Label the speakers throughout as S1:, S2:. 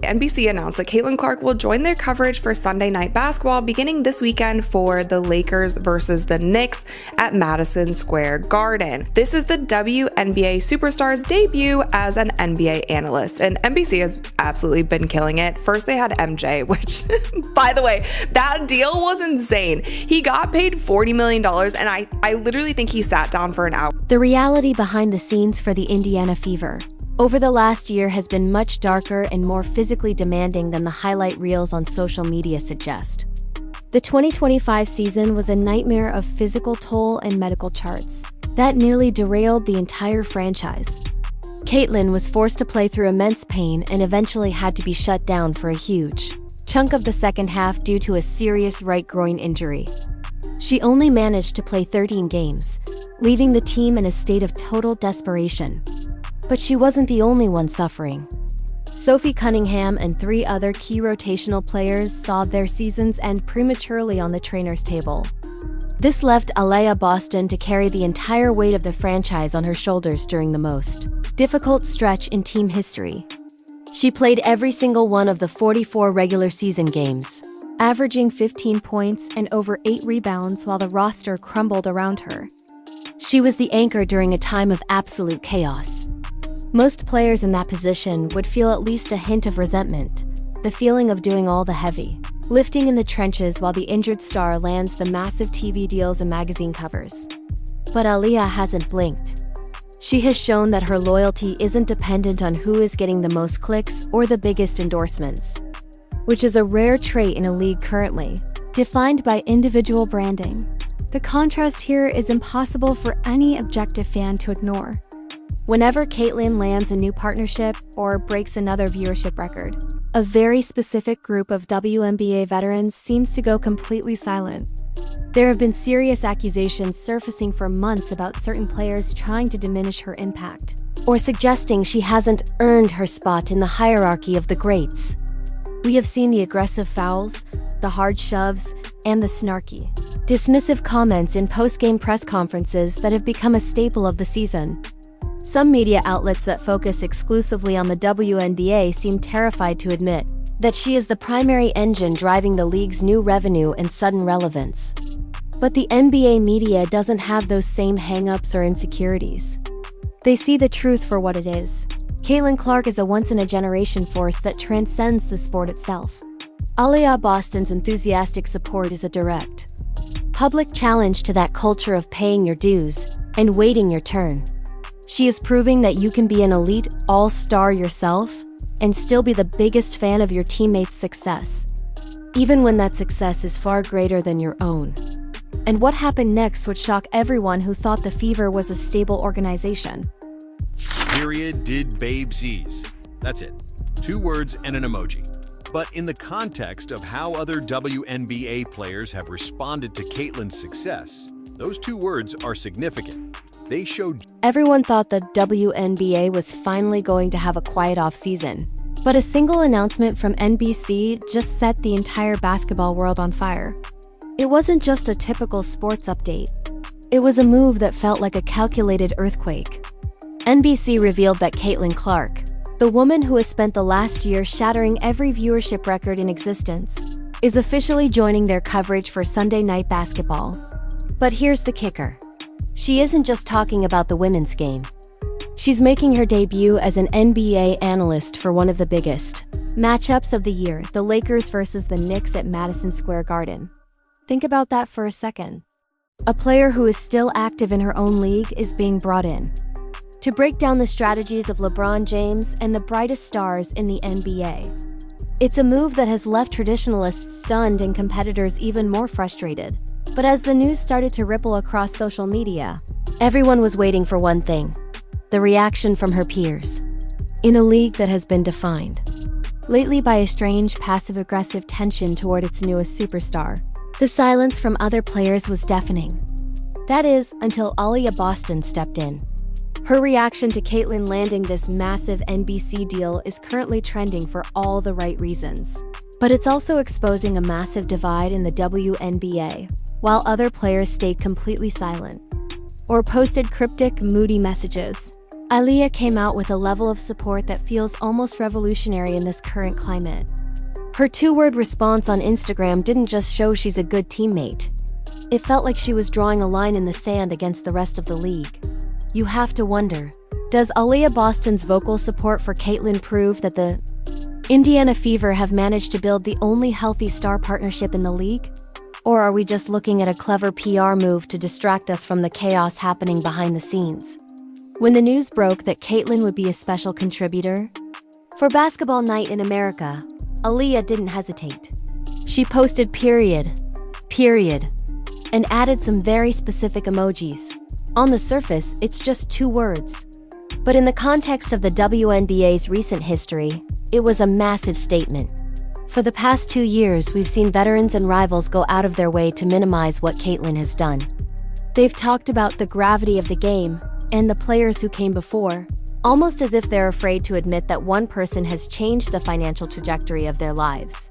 S1: NBC announced that Caitlin Clark will join their coverage for Sunday Night Basketball beginning this weekend for the Lakers versus the Knicks at Madison Square Garden. This is the WNBA superstar's debut as an NBA analyst, and NBC has absolutely been killing it. First they had MJ, which, by the way, that deal was insane. He got paid $40 million, and I literally think he sat down for an hour.
S2: The reality behind the scenes for the Indiana Fever over the last year has been much darker and more physically demanding than the highlight reels on social media suggest. The 2025 season was a nightmare of physical toll and medical charts that nearly derailed the entire franchise. Caitlin was forced to play through immense pain and eventually had to be shut down for a huge chunk of the second half due to a serious right groin injury. She only managed to play 13 games, leaving the team in a state of total desperation. But she wasn't the only one suffering. Sophie Cunningham and 3 other key rotational players saw their seasons end prematurely on the trainer's table. This left Aliyah Boston to carry the entire weight of the franchise on her shoulders during the most difficult stretch in team history. She played every single one of the 44 regular season games, averaging 15 points and over 8 rebounds while the roster crumbled around her. She was the anchor during a time of absolute chaos. Most players in that position would feel at least a hint of resentment, the feeling of doing all the heavy lifting in the trenches while the injured star lands the massive TV deals and magazine covers. But Aliyah hasn't blinked. She has shown that her loyalty isn't dependent on who is getting the most clicks or the biggest endorsements, which is a rare trait in a league currently defined by individual branding. The contrast here is impossible for any objective fan to ignore. Whenever Caitlin lands a new partnership or breaks another viewership record, a very specific group of WNBA veterans seems to go completely silent. There have been serious accusations surfacing for months about certain players trying to diminish her impact, or suggesting she hasn't earned her spot in the hierarchy of the greats. We have seen the aggressive fouls, the hard shoves, and the snarky, dismissive comments in post-game press conferences that have become a staple of the season. Some media outlets that focus exclusively on the WNBA seem terrified to admit that she is the primary engine driving the league's new revenue and sudden relevance. But the NBA media doesn't have those same hang-ups or insecurities. They see the truth for what it is. Caitlin Clark is a once-in-a-generation force that transcends the sport itself. Aliyah Boston's enthusiastic support is a direct, public challenge to that culture of paying your dues and waiting your turn. She is proving that you can be an elite all-star yourself and still be the biggest fan of your teammates' success, even when that success is far greater than your own. And what happened next would shock everyone who thought the Fever was a stable organization.
S3: Period did babe seize. That's it. 2 words and an emoji. But in the context of how other WNBA players have responded to Caitlin's success, those 2 words are significant. They showed
S2: everyone thought the WNBA was finally going to have a quiet off-season, but a single announcement from NBC just set the entire basketball world on fire. It wasn't just a typical sports update. It was a move that felt like a calculated earthquake. NBC revealed that Caitlin Clark, the woman who has spent the last year shattering every viewership record in existence, is officially joining their coverage for Sunday Night Basketball. But here's the kicker. She isn't just talking about the women's game. She's making her debut as an NBA analyst for one of the biggest matchups of the year, the Lakers versus the Knicks at Madison Square Garden. Think about that for a second. A player who is still active in her own league is being brought in to break down the strategies of LeBron James and the brightest stars in the NBA. It's a move that has left traditionalists stunned and competitors even more frustrated. But as the news started to ripple across social media, everyone was waiting for one thing: the reaction from her peers. In a league that has been defined lately by a strange passive-aggressive tension toward its newest superstar, the silence from other players was deafening. That is, until Aliyah Boston stepped in. Her reaction to Caitlin landing this massive NBC deal is currently trending for all the right reasons. But it's also exposing a massive divide in the WNBA, while other players stayed completely silent or posted cryptic, moody messages. Aliyah came out with a level of support that feels almost revolutionary in this current climate. Her two-word response on Instagram didn't just show she's a good teammate. It felt like she was drawing a line in the sand against the rest of the league. You have to wonder, does Aliyah Boston's vocal support for Caitlin prove that the Indiana Fever have managed to build the only healthy star partnership in the league? Or are we just looking at a clever PR move to distract us from the chaos happening behind the scenes? When the news broke that Caitlin would be a special contributor for Basketball Night in America, Aliyah didn't hesitate. She posted period, and added some very specific emojis. On the surface, it's just 2 words. But in the context of the WNBA's recent history, it was a massive statement. For the past 2 years, we've seen veterans and rivals go out of their way to minimize what Caitlin has done. They've talked about the gravity of the game and the players who came before, almost as if they're afraid to admit that one person has changed the financial trajectory of their lives.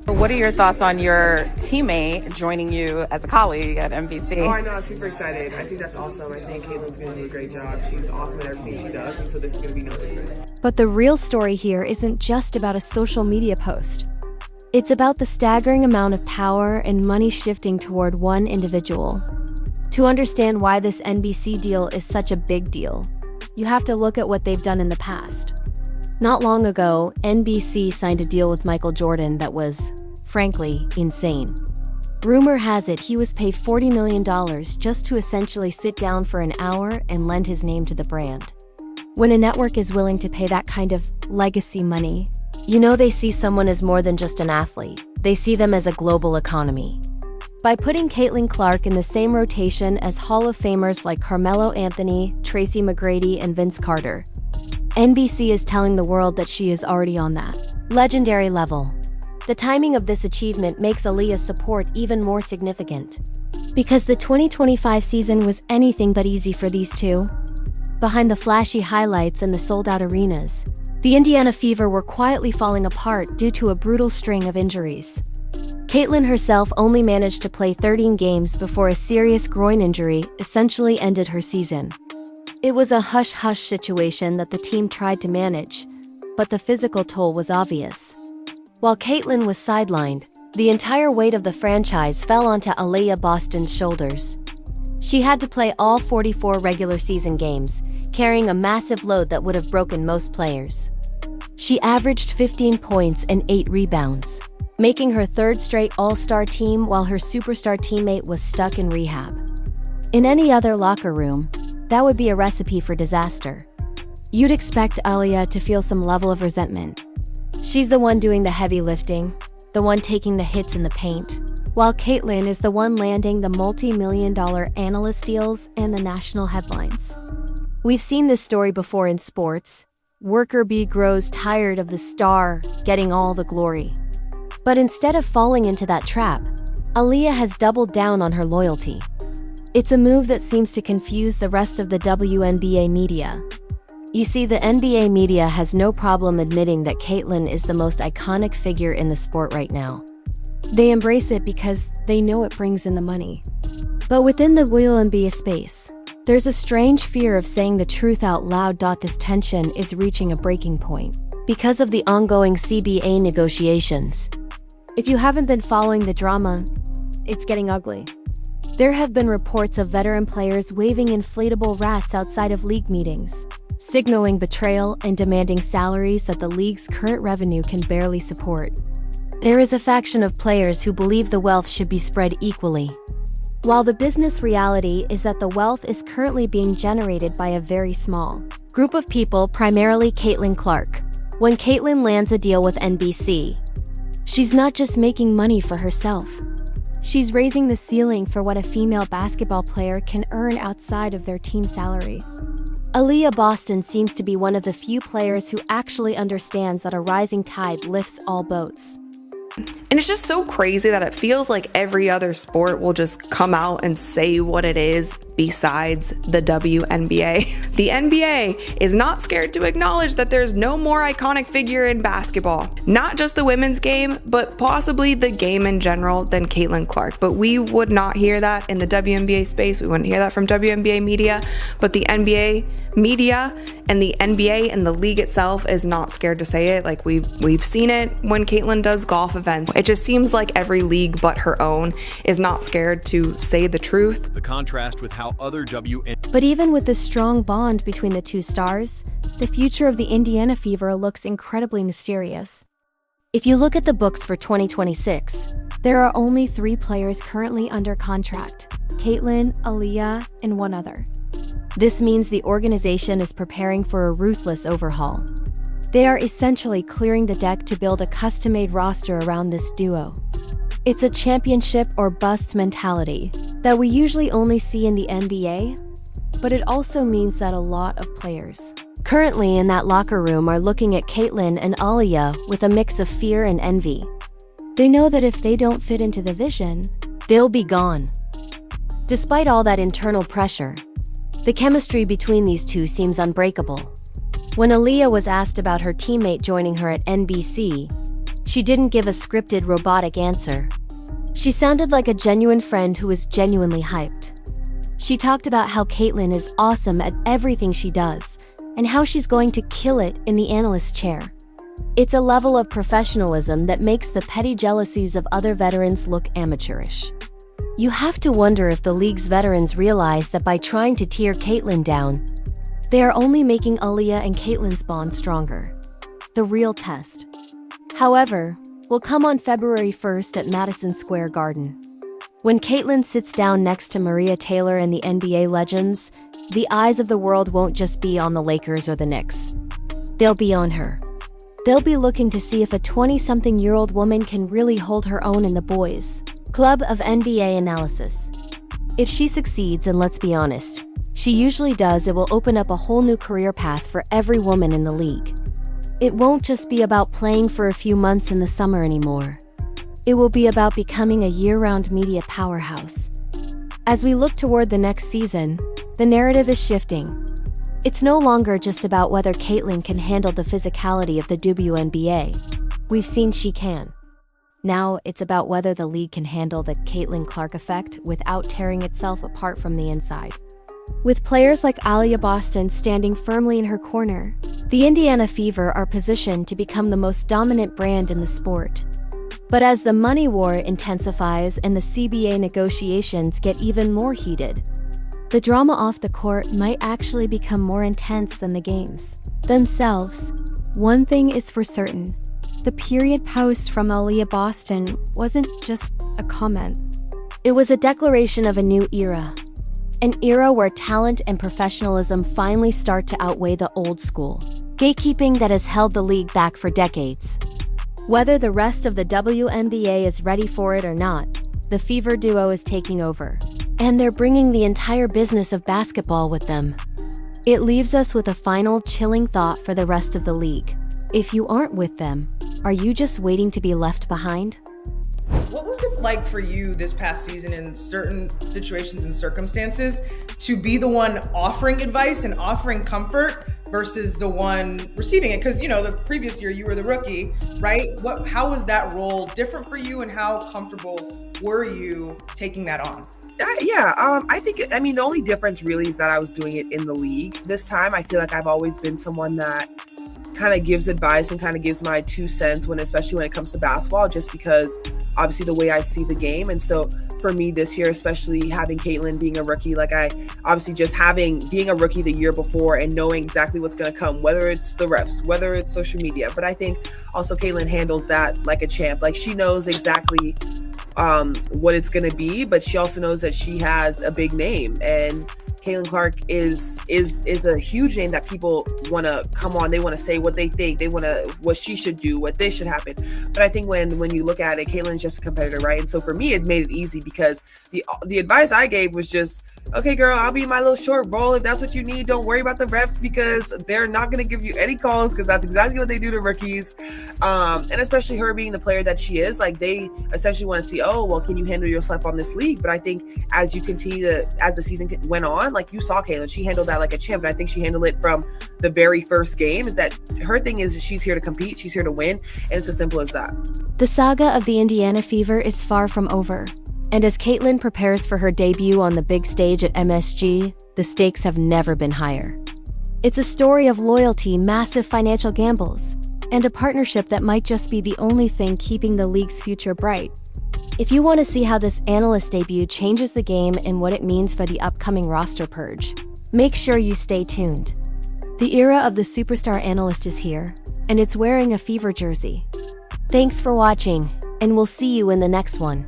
S4: What are your thoughts on your teammate joining you as a colleague at NBC?
S5: Oh, I know. I'm super excited. I think that's awesome. I think Caitlin's going to do a great job. She's awesome at everything she does, and so this is going to be no different.
S2: But the real story here isn't just about a social media post. It's about the staggering amount of power and money shifting toward one individual. To understand why this NBC deal is such a big deal, you have to look at what they've done in the past. Not long ago, NBC signed a deal with Michael Jordan that was, frankly, insane. Rumor has it he was paid $40 million just to essentially sit down for an hour and lend his name to the brand. When a network is willing to pay that kind of legacy money, you know they see someone as more than just an athlete. They see them as a global economy. By putting Caitlin Clark in the same rotation as Hall of Famers like Carmelo Anthony, Tracy McGrady, and Vince Carter, NBC is telling the world that she is already on that legendary level. The timing of this achievement makes Aliyah's support even more significant. Because the 2025 season was anything but easy for these two. Behind the flashy highlights and the sold-out arenas, the Indiana Fever were quietly falling apart due to a brutal string of injuries. Caitlin herself only managed to play 13 games before a serious groin injury essentially ended her season. It was a hush-hush situation that the team tried to manage, but the physical toll was obvious. While Caitlin was sidelined, the entire weight of the franchise fell onto Aliyah Boston's shoulders. She had to play all 44 regular season games, carrying a massive load that would have broken most players. She averaged 15 points and 8 rebounds, making her 3rd straight All-Star team while her superstar teammate was stuck in rehab. In any other locker room, that would be a recipe for disaster. You'd expect Aliyah to feel some level of resentment. She's the one doing the heavy lifting, the one taking the hits in the paint, while Caitlin is the one landing the multi-million-dollar analyst deals and the national headlines. We've seen this story before in sports. Worker bee grows tired of the star getting all the glory. But instead of falling into that trap, Aliyah has doubled down on her loyalty. It's a move that seems to confuse the rest of the WNBA media. You see, the NBA media has no problem admitting that Caitlin is the most iconic figure in the sport right now. They embrace it because they know it brings in the money. But within the WNBA space, there's a strange fear of saying the truth out loud. This tension is reaching a breaking point because of the ongoing CBA negotiations. If you haven't been following the drama, it's getting ugly. There have been reports of veteran players waving inflatable rats outside of league meetings, signaling betrayal and demanding salaries that the league's current revenue can barely support. There is a faction of players who believe the wealth should be spread equally, while the business reality is that the wealth is currently being generated by a very small group of people, primarily Caitlin Clark. When Caitlin lands a deal with NBC, she's not just making money for herself. She's raising the ceiling for what a female basketball player can earn outside of their team salary. Aliyah Boston seems to be one of the few players who actually understands that a rising tide lifts all boats.
S1: And it's just so crazy that it feels like every other sport will just come out and say what it is. besides the WNBA. The NBA is not scared to acknowledge that there's no more iconic figure in basketball. Not just the women's game, but possibly the game in general than Caitlin Clark. But we would not hear that in the WNBA space. We wouldn't hear that from WNBA media. But the NBA media and the NBA and the league itself is not scared to say it. Like we've seen it when Caitlin does golf events. It just seems like every league but her own is not scared to say the truth.
S3: The contrast with how other WNBA...
S2: But even with the strong bond between the two stars, the future of the Indiana Fever looks incredibly mysterious. If you look at the books for 2026, there are only 3 players currently under contract: Caitlin, Aliyah, and one other. This means the organization is preparing for a ruthless overhaul. They are essentially clearing the deck to build a custom-made roster around this duo. It's a championship or bust mentality that we usually only see in the NBA, but it also means that a lot of players currently in that locker room are looking at Caitlin and Aliyah with a mix of fear and envy. They know that if they don't fit into the vision, they'll be gone. Despite all that internal pressure, the chemistry between these two seems unbreakable. When Aliyah was asked about her teammate joining her at NBC, she didn't give a scripted, robotic answer. She sounded like a genuine friend who was genuinely hyped. She talked about how Caitlin is awesome at everything she does, and how she's going to kill it in the analyst chair. It's a level of professionalism that makes the petty jealousies of other veterans look amateurish. You have to wonder if the league's veterans realize that by trying to tear Caitlin down, they are only making Aliyah and Caitlin's bond stronger. The real test, however, will come on February 1st at Madison Square Garden. When Caitlin sits down next to Maria Taylor and the NBA legends, the eyes of the world won't just be on the Lakers or the Knicks. They'll be on her. They'll be looking to see if a 20-something-year-old woman can really hold her own in the boys' club of NBA analysis. If she succeeds, and let's be honest, she usually does, it will open up a whole new career path for every woman in the league. It won't just be about playing for a few months in the summer anymore. It will be about becoming a year-round media powerhouse. As we look toward the next season, the narrative is shifting. It's no longer just about whether Caitlin can handle the physicality of the WNBA. We've seen she can. Now it's about whether the league can handle the Caitlin Clark effect without tearing itself apart from the inside. With players like Aliyah Boston standing firmly in her corner, the Indiana Fever are positioned to become the most dominant brand in the sport. But as the money war intensifies and the CBA negotiations get even more heated, the drama off the court might actually become more intense than the games themselves. One thing is for certain: the period post from Aliyah Boston wasn't just a comment. It was a declaration of a new era. An era where talent and professionalism finally start to outweigh the old school gatekeeping that has held the league back for decades. Whether the rest of the WNBA is ready for it or not, the Fever duo is taking over. And they're bringing the entire business of basketball with them. It leaves us with a final chilling thought for the rest of the league. If you aren't with them, are you just waiting to be left behind?
S6: What was it like for you this past season in certain situations and circumstances to be the one offering advice and offering comfort versus the one receiving it? Because, you know, the previous year you were the rookie, right? How was that role different for you, and how comfortable were you taking that on?
S5: I think, the only difference really is that I was doing it in the league. This time, I feel like I've always been someone that kind of gives advice and kind of gives my 2 cents especially when it comes to basketball, just because obviously the way I see the game. And so for me this year, especially having Caitlin being a rookie, like I obviously just being a rookie the year before and knowing exactly what's going to come, whether it's the refs, whether it's social media. But I think also Caitlin handles that like a champ. Like, she knows exactly what it's going to be, but she also knows that she has a big name, and Caitlin Clark is a huge name that people want to come on. They want to say what they think. They want to, what she should do, what they should happen. But I think when you look at it, Caitlin's just a competitor, right? And so for me, it made it easy because the advice I gave was just okay, girl, I'll be my little short role. If that's what you need, don't worry about the refs because they're not going to give you any calls because that's exactly what they do to rookies. And especially her being the player that she is, like they essentially want to see, oh, well, can you handle yourself on this league? But I think as you continue to, as the season went on, like you saw Caitlin, she handled that like a champ. And I think she handled it from the very first game. Is that her thing is she's here to compete, she's here to win, and it's as simple as that.
S2: The saga of the Indiana Fever is far from over. And as Caitlin prepares for her debut on the big stage at MSG, the stakes have never been higher. It's a story of loyalty, massive financial gambles, and a partnership that might just be the only thing keeping the league's future bright. If you want to see how this analyst debut changes the game and what it means for the upcoming roster purge, make sure you stay tuned. The era of the superstar analyst is here, and it's wearing a Fever jersey. Thanks for watching, and we'll see you in the next one.